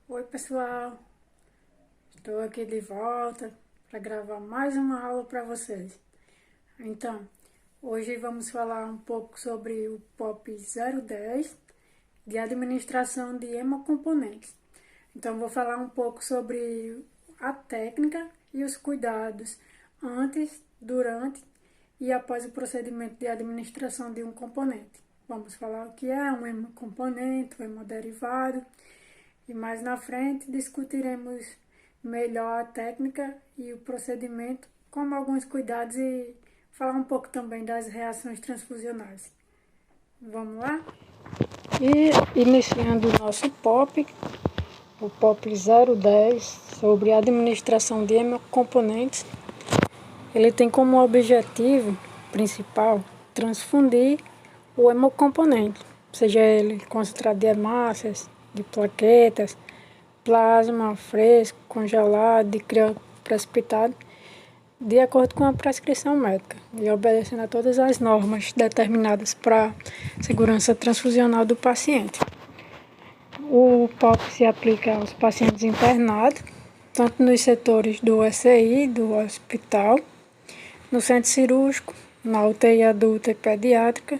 Oi pessoal, estou aqui de volta para gravar mais uma aula para vocês. Então, hoje vamos falar um pouco sobre o POP 010 de administração de hemocomponentes. Então, vou falar um pouco sobre a técnica e os cuidados antes, durante e após o procedimento de administração de um componente. Vamos falar o que é um hemocomponente, um hemoderivado. E mais na frente discutiremos melhor a técnica e o procedimento, como alguns cuidados e falar um pouco também das reações transfusionais. Vamos lá? E iniciando o nosso POP, o POP 010, sobre administração de hemocomponentes, ele tem como objetivo principal transfundir o hemocomponente, seja ele concentrado de hemácias, de plaquetas, plasma fresco, congelado, de crioprecipitado, de acordo com a prescrição médica e obedecendo a todas as normas determinadas para a segurança transfusional do paciente. O POP se aplica aos pacientes internados, tanto nos setores do USI, do hospital, no centro cirúrgico, na UTI adulta e pediátrica.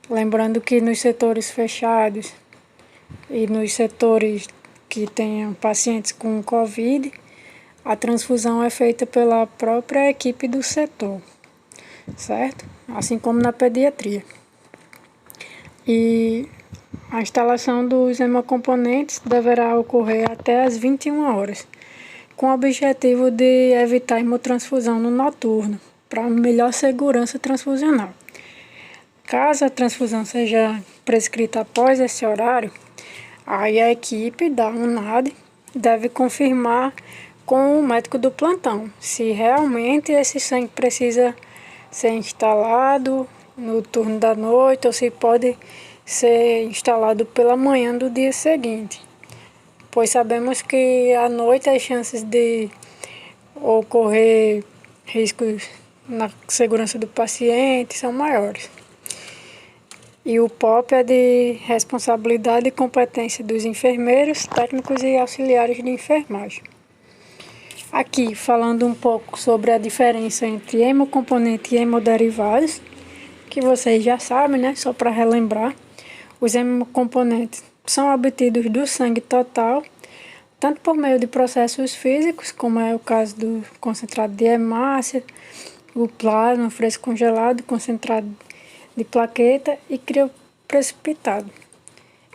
Lembrando que nos setores fechados e nos setores que tenham pacientes com Covid, a transfusão é feita pela própria equipe do setor, certo? Assim como na pediatria. E a instalação dos hemocomponentes deverá ocorrer até às 21 horas, com o objetivo de evitar hemotransfusão no noturno, para melhor segurança transfusional. Caso a transfusão seja prescrita após esse horário, aí a equipe da UNAD deve confirmar com o médico do plantão se realmente esse sangue precisa ser instalado no turno da noite ou se pode ser instalado pela manhã do dia seguinte, pois sabemos que à noite as chances de ocorrer riscos na segurança do paciente são maiores. E o POP é de responsabilidade e competência dos enfermeiros, técnicos e auxiliares de enfermagem. Aqui, falando um pouco sobre a diferença entre hemocomponente e hemoderivados, que vocês já sabem, né? Só para relembrar, os hemocomponentes são obtidos do sangue total, tanto por meio de processos físicos, como é o caso do concentrado de hemácia, o plasma fresco congelado, concentrado de plaqueta e crioprecipitado.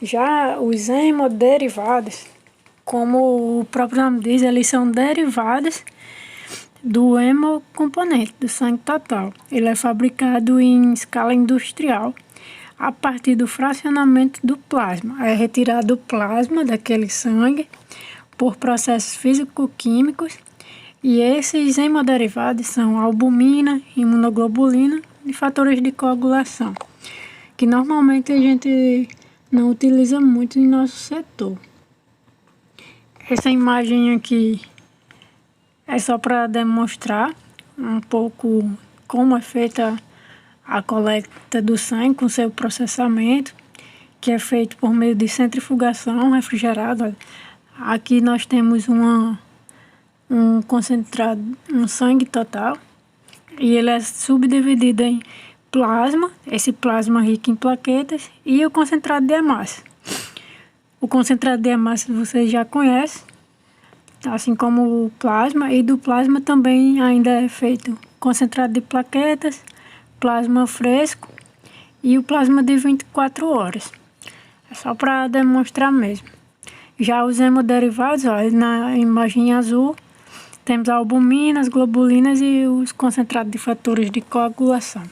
Já os hemoderivados, como o próprio nome diz, eles são derivados do hemocomponente, do sangue total. Ele é fabricado em escala industrial a partir do fracionamento do plasma. É retirado o plasma daquele sangue por processos físico-químicos e esses hemoderivados são albumina, imunoglobulina e fatores de coagulação, que normalmente a gente não utiliza muito em nosso setor. Essa imagem aqui é só para demonstrar um pouco como é feita a coleta do sangue com seu processamento, que é feito por meio de centrifugação refrigerada. Aqui nós temos um concentrado, um sangue total, e ele é subdividido em plasma, esse plasma rico em plaquetas, e o concentrado de hemácia. O concentrado de hemácia vocês já conhecem, assim como o plasma, e do plasma também ainda é feito concentrado de plaquetas, plasma fresco e o plasma de 24 horas. É só para demonstrar mesmo. Já os hemoderivados, ó, na imagem azul, temos a albumina, as globulinas e os concentrados de fatores de coagulação.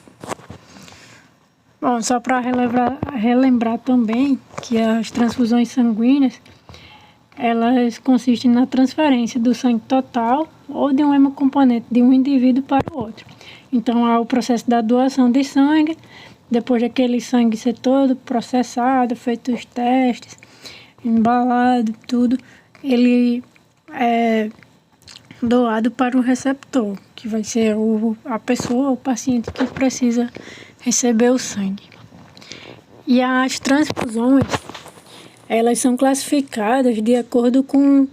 Bom, só para relembrar também que as transfusões sanguíneas, elas consistem na transferência do sangue total ou de um hemocomponente de um indivíduo para o outro. Então, há o processo da doação de sangue, depois daquele sangue ser todo processado, feito os testes, embalado, tudo, ele é doado para o receptor, que vai ser a pessoa, o paciente que precisa receber o sangue. E as transfusões, elas são classificadas de acordo com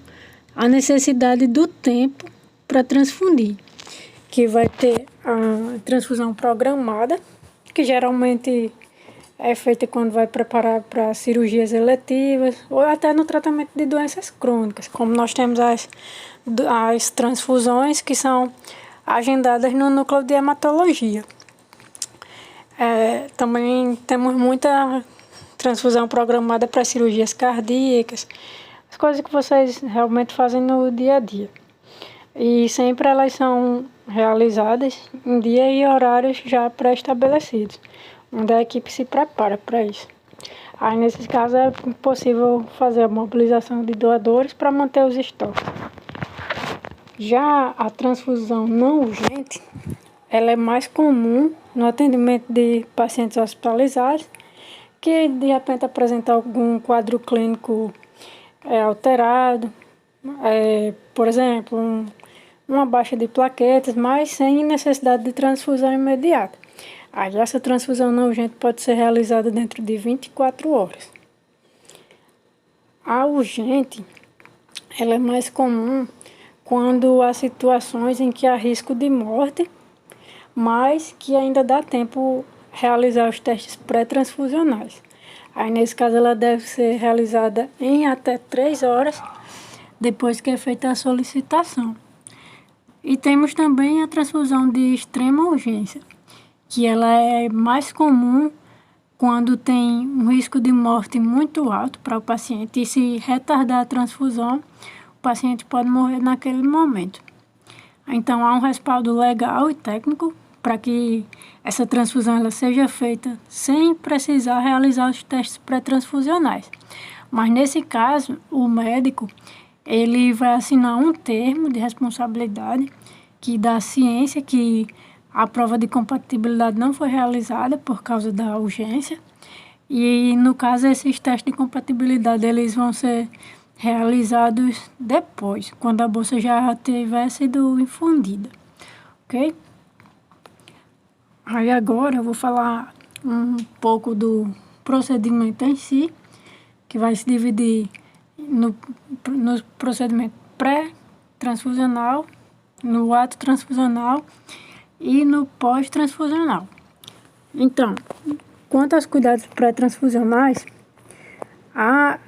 a necessidade do tempo para transfundir, que vai ter a transfusão programada, que geralmente é feita quando vai preparar para cirurgias eletivas ou até no tratamento de doenças crônicas, como nós temos as transfusões que são agendadas no núcleo de hematologia. Também temos muita transfusão programada para cirurgias cardíacas, as coisas que vocês realmente fazem no dia a dia. E sempre elas são realizadas em dia e horários já pré-estabelecidos, onde a equipe se prepara para isso. Aí, nesses casos, é possível fazer a mobilização de doadores para manter os estoques. Já a transfusão não urgente, ela é mais comum no atendimento de pacientes hospitalizados que de repente apresentam algum quadro clínico alterado, por exemplo, uma baixa de plaquetas, mas sem necessidade de transfusão imediata. Aí essa transfusão não urgente pode ser realizada dentro de 24 horas. A urgente, ela é mais comum quando há situações em que há risco de morte, mas que ainda dá tempo realizar os testes pré-transfusionais. Aí, nesse caso, ela deve ser realizada em até 3 horas depois que é feita a solicitação. E temos também a transfusão de extrema urgência, que ela é mais comum quando tem um risco de morte muito alto para o paciente e se retardar a transfusão, o paciente pode morrer naquele momento. Então, há um respaldo legal e técnico para que essa transfusão ela seja feita sem precisar realizar os testes pré-transfusionais. Mas, nesse caso, o médico ele vai assinar um termo de responsabilidade que dá ciência que a prova de compatibilidade não foi realizada por causa da urgência. E, no caso, esses testes de compatibilidade eles vão ser realizados depois, quando a bolsa já tiver sido infundida, ok? Aí agora eu vou falar um pouco do procedimento em si, que vai se dividir no procedimento pré-transfusional, no ato transfusional e no pós-transfusional. Então, quanto aos cuidados pré-transfusionais, a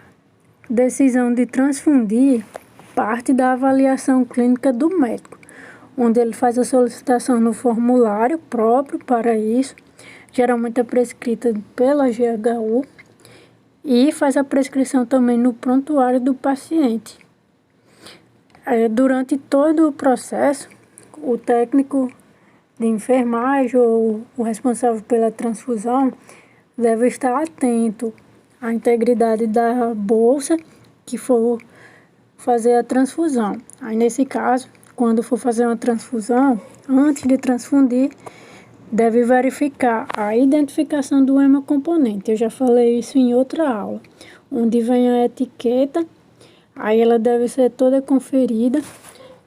decisão de transfundir parte da avaliação clínica do médico, onde ele faz a solicitação no formulário próprio para isso, geralmente é prescrita pela GHU, e faz a prescrição também no prontuário do paciente. Durante todo o processo, o técnico de enfermagem ou o responsável pela transfusão deve estar atento à integridade da bolsa que for fazer a transfusão. Aí, nesse caso, quando for fazer uma transfusão, antes de transfundir, deve verificar a identificação do hemocomponente. Eu já falei isso em outra aula, onde vem a etiqueta, aí ela deve ser toda conferida,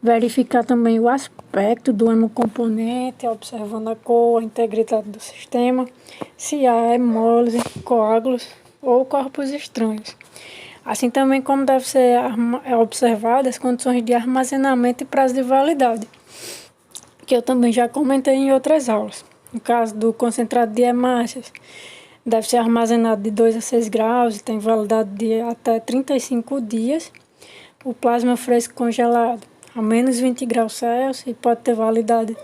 verificar também o aspecto do hemocomponente, observando a cor, a integridade do sistema, se há hemólise, coágulos ou corpos estranhos. Assim também como deve ser observadas as condições de armazenamento e prazo de validade, que eu também já comentei em outras aulas. No caso do concentrado de hemácias, deve ser armazenado de 2 a 6 graus e tem validade de até 35 dias. O plasma fresco congelado a menos 20 graus Celsius e pode ter validade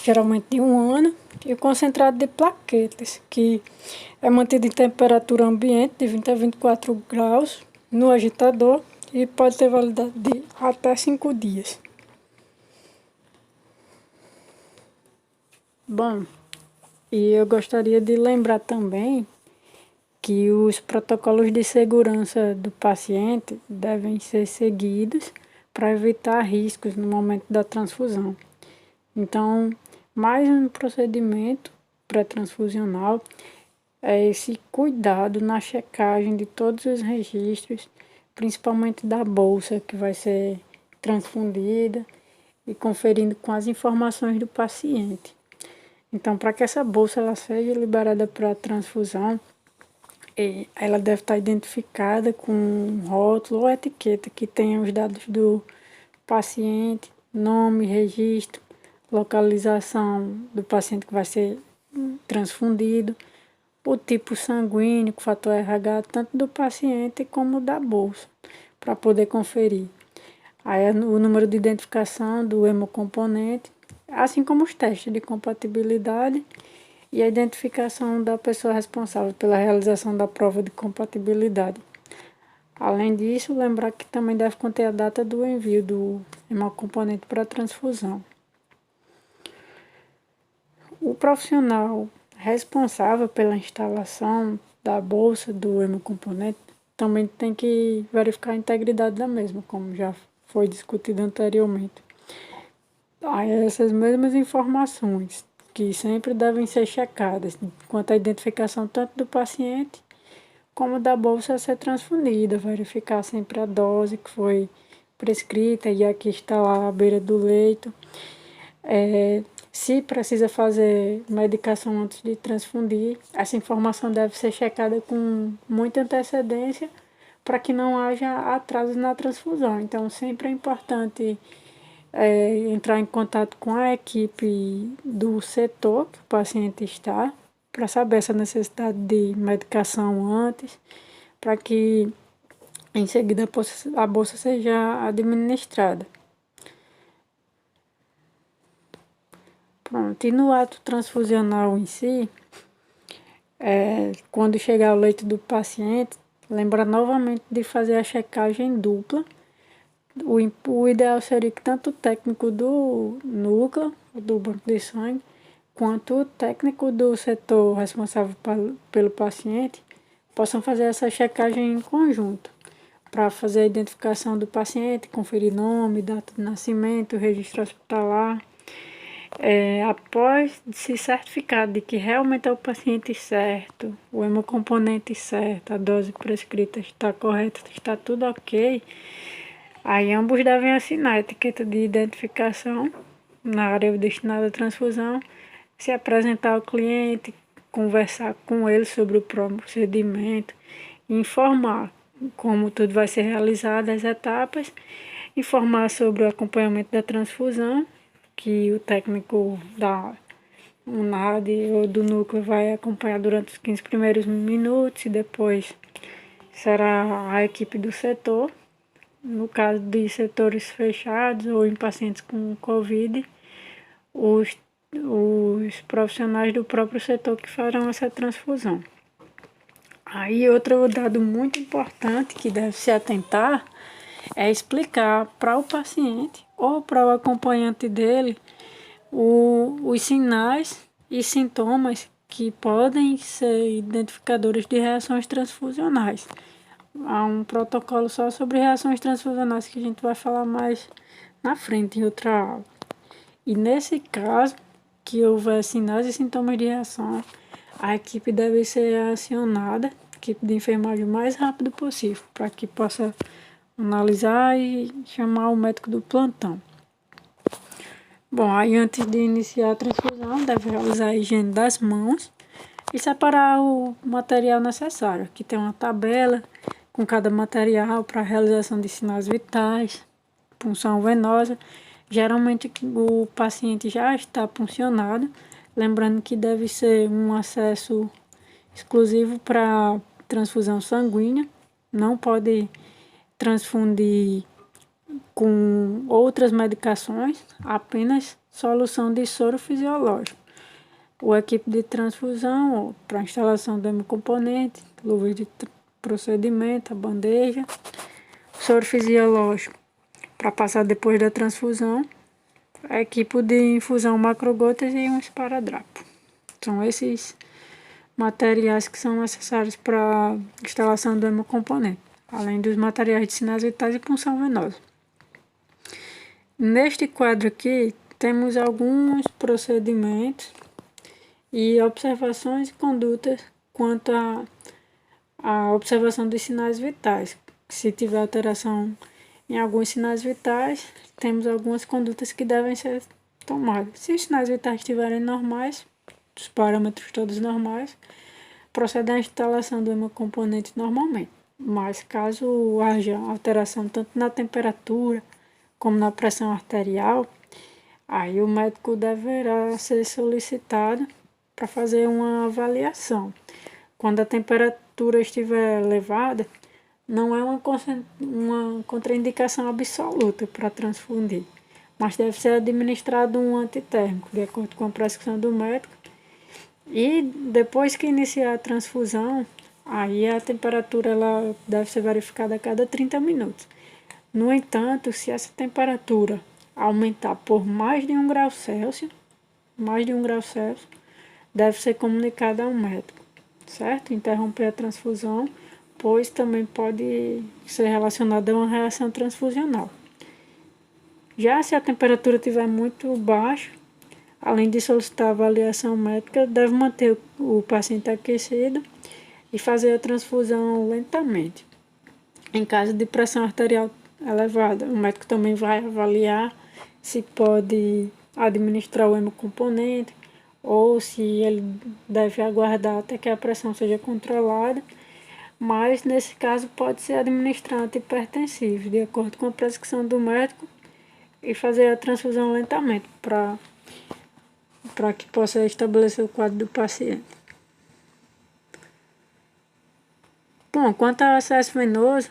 geralmente de 1 ano. E o concentrado de plaquetas, que é mantido em temperatura ambiente de 20 a 24 graus no agitador e pode ter validade de até 5 dias. Bom, e eu gostaria de lembrar também que os protocolos de segurança do paciente devem ser seguidos para evitar riscos no momento da transfusão. Então, mais um procedimento pré-transfusional é esse cuidado na checagem de todos os registros, principalmente da bolsa que vai ser transfundida e conferindo com as informações do paciente. Então, para que essa bolsa ela seja liberada para transfusão, ela deve estar identificada com um rótulo ou etiqueta que tenha os dados do paciente, nome, registro, localização do paciente que vai ser transfundido, o tipo sanguíneo, o fator RH, tanto do paciente como da bolsa, para poder conferir. Aí o número de identificação do hemocomponente, assim como os testes de compatibilidade e a identificação da pessoa responsável pela realização da prova de compatibilidade. Além disso, lembrar que também deve conter a data do envio do hemocomponente para transfusão. O profissional responsável pela instalação da bolsa do hemocomponente também tem que verificar a integridade da mesma, como já foi discutido anteriormente. Aí essas mesmas informações que sempre devem ser checadas quanto à identificação tanto do paciente como da bolsa a ser transfundida, verificar sempre a dose que foi prescrita e aqui está lá à beira do leito. Se precisa fazer medicação antes de transfundir, essa informação deve ser checada com muita antecedência para que não haja atrasos na transfusão. Então, sempre é importante entrar em contato com a equipe do setor que o paciente está, para saber essa necessidade de medicação antes, para que em seguida a bolsa seja administrada. Pronto, e no ato transfusional em si, quando chegar ao leito do paciente, lembra novamente de fazer a checagem dupla. O ideal seria que tanto o técnico do núcleo, do banco de sangue, quanto o técnico do setor responsável pelo paciente possam fazer essa checagem em conjunto, para fazer a identificação do paciente, conferir nome, data de nascimento, registro hospitalar. Após se certificar de que realmente é o paciente certo, o hemocomponente certo, a dose prescrita está correta, está tudo ok, aí ambos devem assinar a etiqueta de identificação na área destinada à transfusão, se apresentar ao cliente, conversar com ele sobre o procedimento, informar como tudo vai ser realizado, as etapas, informar sobre o acompanhamento da transfusão, que o técnico da UNAD ou do núcleo vai acompanhar durante os 15 primeiros minutos e depois será a equipe do setor. No caso de setores fechados ou em pacientes com Covid, os profissionais do próprio setor que farão essa transfusão. Aí outro dado muito importante que deve se atentar é explicar para o paciente ou para o acompanhante dele os sinais e sintomas que podem ser identificadores de reações transfusionais. Há um protocolo só sobre reações transfusionais que a gente vai falar mais na frente, em outra aula. E nesse caso, que houver sinais e sintomas de reação, a equipe deve ser acionada, a equipe de enfermagem, o mais rápido possível, para que possa analisar e chamar o médico do plantão. Bom, aí antes de iniciar a transfusão, deve realizar a higiene das mãos e separar o material necessário. Aqui tem uma tabela com cada material para realização de sinais vitais, punção venosa. Geralmente o paciente já está puncionado, lembrando que deve ser um acesso exclusivo para transfusão sanguínea, não pode transfundir com outras medicações, apenas solução de soro fisiológico. O equipe de transfusão para instalação do hemocomponente, luvas de procedimento, a bandeja, soro fisiológico para passar depois da transfusão, a equipe de infusão macrogotas e um esparadrapo. São esses materiais que são necessários para a instalação do hemocomponente, além dos materiais de sinais vitais e punção venosa. Neste quadro aqui, temos alguns procedimentos e observações e condutas quanto à observação dos sinais vitais. Se tiver alteração em alguns sinais vitais, temos algumas condutas que devem ser tomadas. Se os sinais vitais estiverem normais, os parâmetros todos normais, procede à instalação do hemocomponente normalmente. Mas caso haja alteração tanto na temperatura como na pressão arterial, aí o médico deverá ser solicitado para fazer uma avaliação. Quando a temperatura estiver elevada, não é uma contraindicação absoluta para transfundir, mas deve ser administrado um antitérmico, de acordo com a prescrição do médico. E depois que iniciar a transfusão, aí a temperatura ela deve ser verificada a cada 30 minutos. No entanto, se essa temperatura aumentar por mais de 1 grau Celsius, deve ser comunicada ao médico, certo? Interromper a transfusão, pois também pode ser relacionada a uma reação transfusional. Já se a temperatura estiver muito baixa, além de solicitar avaliação médica, deve manter o paciente aquecido e fazer a transfusão lentamente. Em caso de pressão arterial elevada, o médico também vai avaliar se pode administrar o hemocomponente ou se ele deve aguardar até que a pressão seja controlada, mas nesse caso pode ser administrar antihipertensivo, de acordo com a prescrição do médico, e fazer a transfusão lentamente para que possa estabelecer o quadro do paciente. Bom, quanto ao acesso venoso,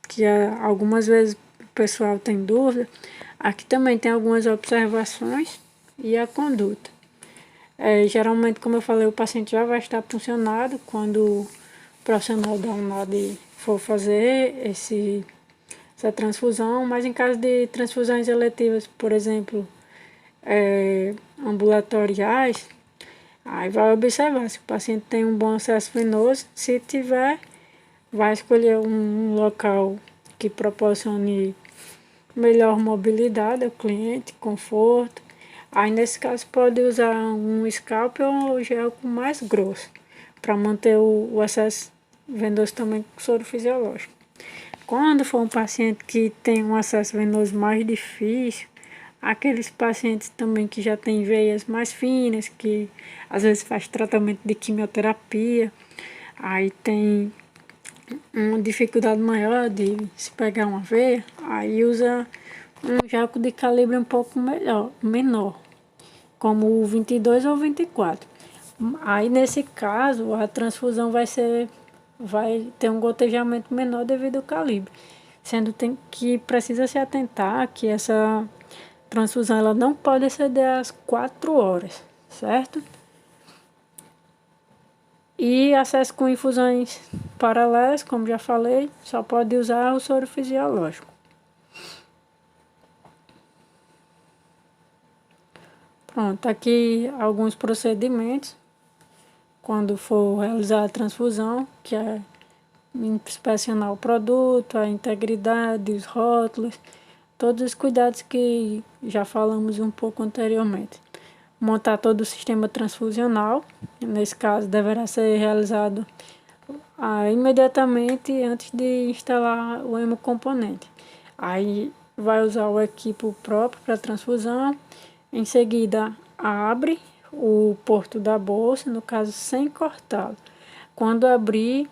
que algumas vezes o pessoal tem dúvida, aqui também tem algumas observações e a conduta. Geralmente, como eu falei, o paciente já vai estar puncionado quando o profissional da UNAD for fazer essa transfusão, mas em caso de transfusões eletivas, por exemplo, ambulatoriais, aí vai observar se o paciente tem um bom acesso venoso. Se tiver, vai escolher um local que proporcione melhor mobilidade ao cliente, conforto. Aí nesse caso pode usar um scalpel ou gel mais grosso para manter o acesso venoso também com soro fisiológico. Quando for um paciente que tem um acesso venoso mais difícil, aqueles pacientes também que já têm veias mais finas, que às vezes faz tratamento de quimioterapia, aí tem uma dificuldade maior de se pegar uma veia, aí usa um jaco de calibre um pouco menor, como o 22 ou 24. Aí nesse caso a transfusão vai ter um gotejamento menor devido ao calibre, sendo que precisa se atentar que essa transfusão ela não pode exceder as 4 horas, certo? E acesso com infusões paralelas, como já falei, só pode usar o soro fisiológico. Pronto, aqui alguns procedimentos quando for realizar a transfusão, que é inspecionar o produto, a integridade, os rótulos, todos os cuidados que já falamos um pouco anteriormente. Montar todo o sistema transfusional, nesse caso deverá ser realizado imediatamente antes de instalar o hemocomponente. Aí vai usar o equipo próprio para transfusão, em seguida abre o porto da bolsa, no caso sem cortá-lo. Quando abrir,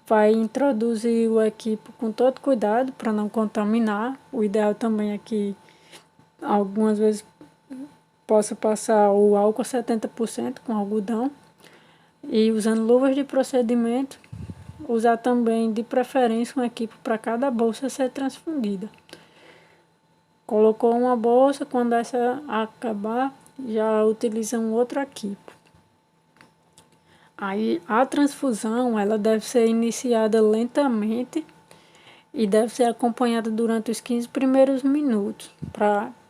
vai introduzir o equipo com todo cuidado para não contaminar. O ideal também é que algumas vezes possa passar o álcool a 70% com algodão e usando luvas de procedimento, usar também de preferência um equipo para cada bolsa a ser transfundida. Colocou uma bolsa, quando essa acabar, já utiliza um outro equipo. Aí a transfusão ela deve ser iniciada lentamente e deve ser acompanhada durante os 15 primeiros minutos,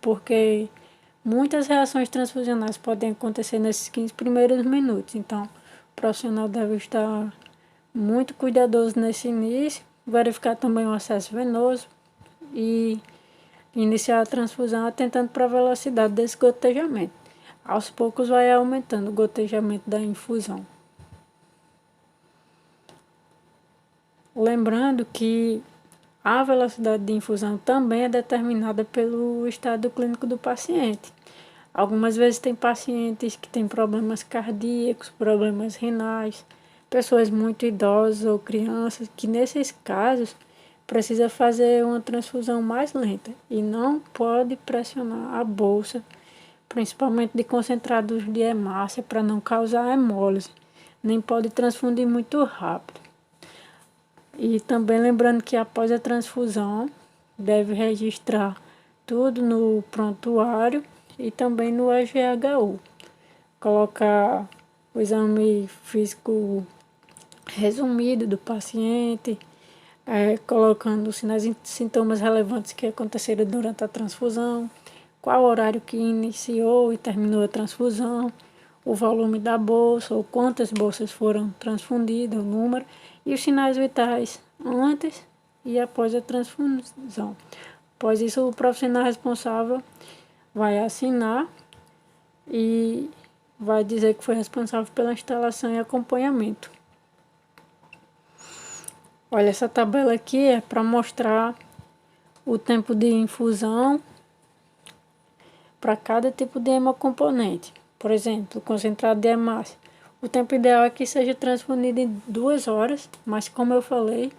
porque muitas reações transfusionais podem acontecer nesses 15 primeiros minutos. Então, o profissional deve estar muito cuidadoso nesse início, verificar também o acesso venoso e iniciar a transfusão atentando para a velocidade desse gotejamento. Aos poucos vai aumentando o gotejamento da infusão. Lembrando que a velocidade de infusão também é determinada pelo estado clínico do paciente. Algumas vezes tem pacientes que têm problemas cardíacos, problemas renais, pessoas muito idosas ou crianças, que nesses casos precisa fazer uma transfusão mais lenta e não pode pressionar a bolsa, principalmente de concentrados de hemácia, para não causar hemólise, nem pode transfundir muito rápido. E também lembrando que após a transfusão, deve registrar tudo no prontuário e também no EGHU. Colocar o exame físico resumido do paciente, colocando sinais e sintomas relevantes que aconteceram durante a transfusão, qual horário que iniciou e terminou a transfusão, o volume da bolsa, ou quantas bolsas foram transfundidas, o número, e os sinais vitais antes e após a transfusão. Após isso, o profissional responsável vai assinar e vai dizer que foi responsável pela instalação e acompanhamento. Olha, essa tabela aqui é para mostrar o tempo de infusão para cada tipo de hemocomponente. Por exemplo, o concentrado de hemácia. O tempo ideal é que seja transfundido em 2 horas, mas como eu falei,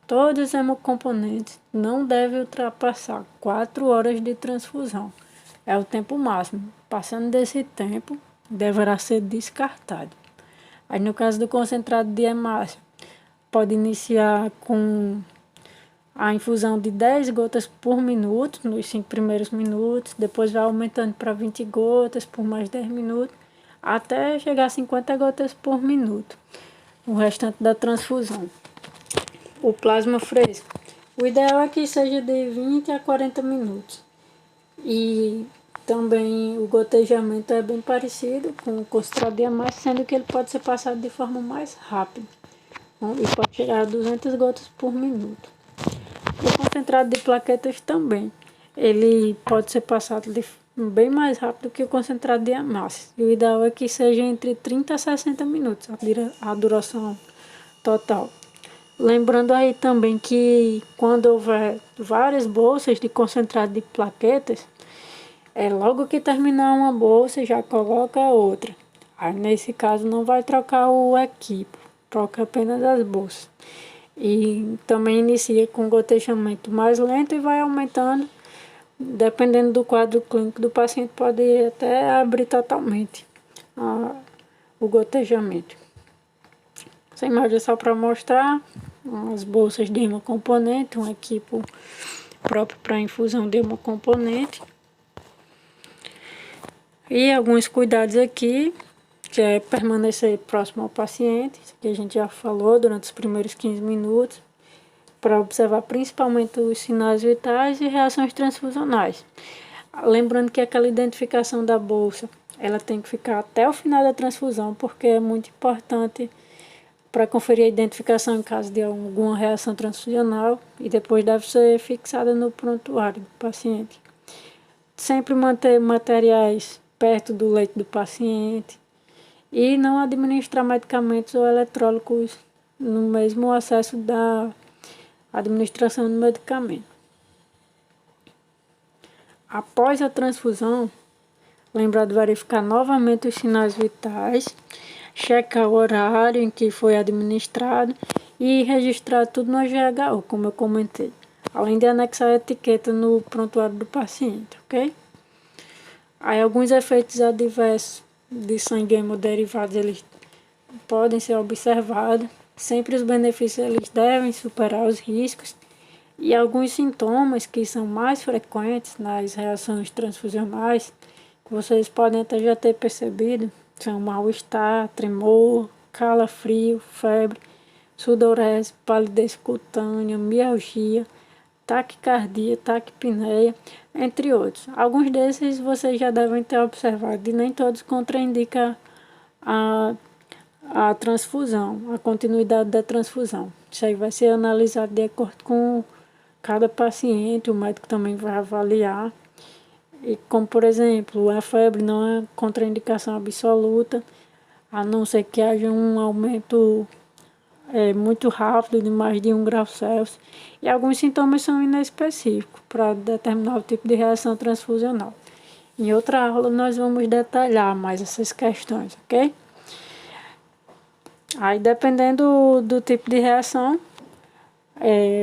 todos os hemocomponentes não devem ultrapassar 4 horas de transfusão. É o tempo máximo. Passando desse tempo, deverá ser descartado. Aí no caso do concentrado de hemácia, pode iniciar com a infusão de 10 gotas por minuto, nos 5 primeiros minutos, depois vai aumentando para 20 gotas por mais 10 minutos, até chegar a 50 gotas por minuto, o restante da transfusão. O plasma fresco, o ideal é que seja de 20 a 40 minutos. E também o gotejamento é bem parecido com o concentrado de hemácia, sendo que ele pode ser passado de forma mais rápida, e pode chegar a 200 gotas por minuto. O concentrado de plaquetas também, ele pode ser passado bem mais rápido que o concentrado de hemácia. E o ideal é que seja entre 30 a 60 minutos a duração total. Lembrando aí também que quando houver várias bolsas de concentrado de plaquetas, logo que terminar uma bolsa já coloca outra. Aí nesse caso não vai trocar o equipo, troca apenas as bolsas. E também inicia com gotejamento mais lento e vai aumentando, dependendo do quadro clínico do paciente, pode até abrir totalmente o gotejamento. Essa imagem é só para mostrar as bolsas de hemocomponente, um equipo próprio para infusão de hemocomponente. E alguns cuidados aqui, que é permanecer próximo ao paciente, que a gente já falou durante os primeiros 15 minutos, para observar principalmente os sinais vitais e reações transfusionais. Lembrando que aquela identificação da bolsa, ela tem que ficar até o final da transfusão, porque é muito importante para conferir a identificação em caso de alguma reação transfusional, e depois deve ser fixada no prontuário do paciente. Sempre manter materiais perto do leito do paciente, e não administrar medicamentos ou eletrólicos no mesmo acesso da administração do medicamento. Após a transfusão, lembrar de verificar novamente os sinais vitais, checar o horário em que foi administrado e registrar tudo no EGHU, como eu comentei, além de anexar a etiqueta no prontuário do paciente, ok? Aí alguns efeitos adversos de sangue hemoderivados, eles podem ser observados. Sempre os benefícios eles devem superar os riscos, e alguns sintomas que são mais frequentes nas reações transfusionais, que vocês podem até já ter percebido, são mal-estar, tremor, calafrio, febre, sudorese, palidez cutânea, mialgia, taquicardia, taquipneia, entre outros. Alguns desses vocês já devem ter observado, e nem todos contraindicam a transfusão, a continuidade da transfusão. Isso aí vai ser analisado de acordo com cada paciente, o médico também vai avaliar. E como, por exemplo, a febre não é contraindicação absoluta, a não ser que haja um aumento muito rápido, de mais de 1 grau Celsius. E alguns sintomas são inespecíficos para determinar o tipo de reação transfusional. Em outra aula nós vamos detalhar mais essas questões, ok? Aí, dependendo do tipo de reação,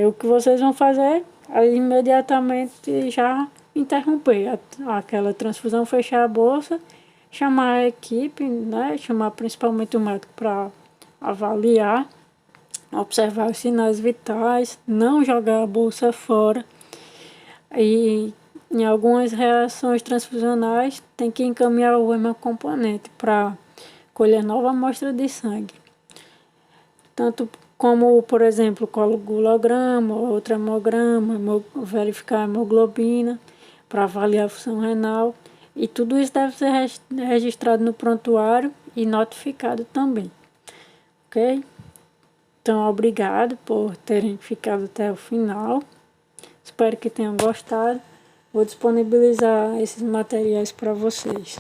o que vocês vão fazer é imediatamente já interromper aquela transfusão, fechar a bolsa, chamar a equipe, né? Chamar principalmente o médico para avaliar, observar os sinais vitais, não jogar a bolsa fora. E em algumas reações transfusionais tem que encaminhar o hemocomponente para colher nova amostra de sangue. Tanto como, por exemplo, coagulograma, outro hemograma, verificar a hemoglobina para avaliar a função renal. E tudo isso deve ser registrado no prontuário e notificado também. Ok? Então, obrigado por terem ficado até o final. Espero que tenham gostado. Vou disponibilizar esses materiais para vocês.